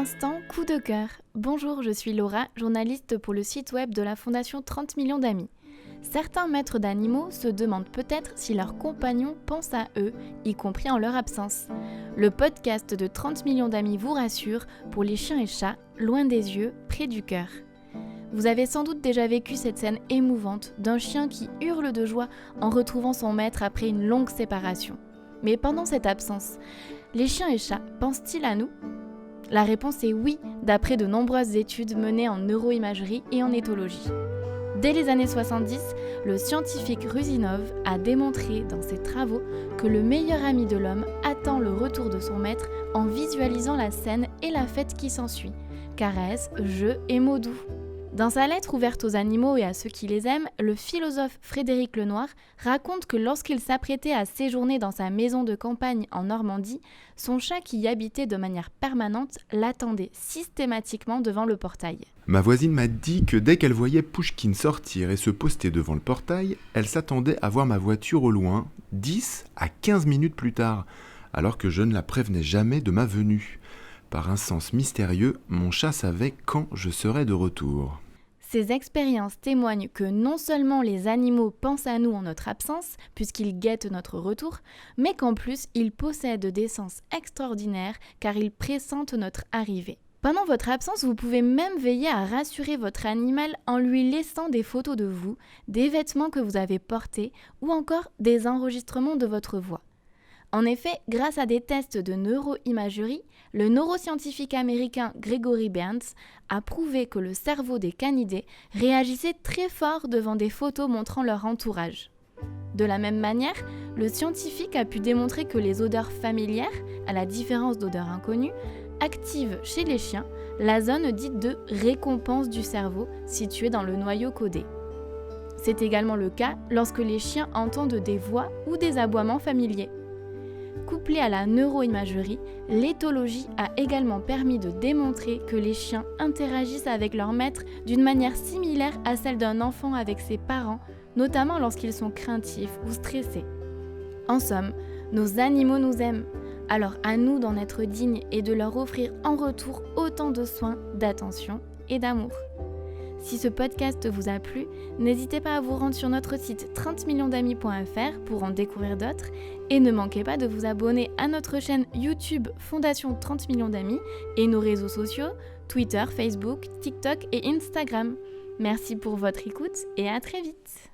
L'instant coup de cœur. Bonjour, je suis Laura, journaliste pour le site web de la Fondation 30 millions d'amis. Certains maîtres d'animaux se demandent peut-être si leurs compagnons pensent à eux, y compris en leur absence. Le podcast de 30 millions d'amis vous rassure, pour les chiens et chats, loin des yeux, près du cœur. Vous avez sans doute déjà vécu cette scène émouvante d'un chien qui hurle de joie en retrouvant son maître après une longue séparation. Mais pendant cette absence, les chiens et chats pensent-ils à nous ? La réponse est oui, d'après de nombreuses études menées en neuroimagerie et en éthologie. Dès les années 70, le scientifique Rusinov a démontré dans ses travaux que le meilleur ami de l'homme attend le retour de son maître en visualisant la scène et la fête qui s'ensuit. Caresses, jeux et mots doux. Dans sa lettre ouverte aux animaux et à ceux qui les aiment, le philosophe Frédéric Lenoir raconte que lorsqu'il s'apprêtait à séjourner dans sa maison de campagne en Normandie, son chat qui y habitait de manière permanente l'attendait systématiquement devant le portail. Ma voisine m'a dit que dès qu'elle voyait Pouchkine sortir et se poster devant le portail, elle s'attendait à voir ma voiture au loin, 10 à 15 minutes plus tard, alors que je ne la prévenais jamais de ma venue. Par un sens mystérieux, mon chat savait quand je serais de retour. Ces expériences témoignent que non seulement les animaux pensent à nous en notre absence, puisqu'ils guettent notre retour, mais qu'en plus, ils possèdent des sens extraordinaires car ils pressentent notre arrivée. Pendant votre absence, vous pouvez même veiller à rassurer votre animal en lui laissant des photos de vous, des vêtements que vous avez portés ou encore des enregistrements de votre voix. En effet, grâce à des tests de neuroimagerie, le neuroscientifique américain Gregory Berns a prouvé que le cerveau des canidés réagissait très fort devant des photos montrant leur entourage. De la même manière, le scientifique a pu démontrer que les odeurs familières, à la différence d'odeurs inconnues, activent chez les chiens la zone dite de récompense du cerveau située dans le noyau codé. C'est également le cas lorsque les chiens entendent des voix ou des aboiements familiers. Couplée à la neuroimagerie, l'éthologie a également permis de démontrer que les chiens interagissent avec leur maître d'une manière similaire à celle d'un enfant avec ses parents, notamment lorsqu'ils sont craintifs ou stressés. En somme, nos animaux nous aiment, alors à nous d'en être dignes et de leur offrir en retour autant de soins, d'attention et d'amour. Si ce podcast vous a plu, n'hésitez pas à vous rendre sur notre site 30millionsdamis.fr pour en découvrir d'autres et ne manquez pas de vous abonner à notre chaîne YouTube Fondation 30 millions d'amis et nos réseaux sociaux Twitter, Facebook, TikTok et Instagram. Merci pour votre écoute et à très vite.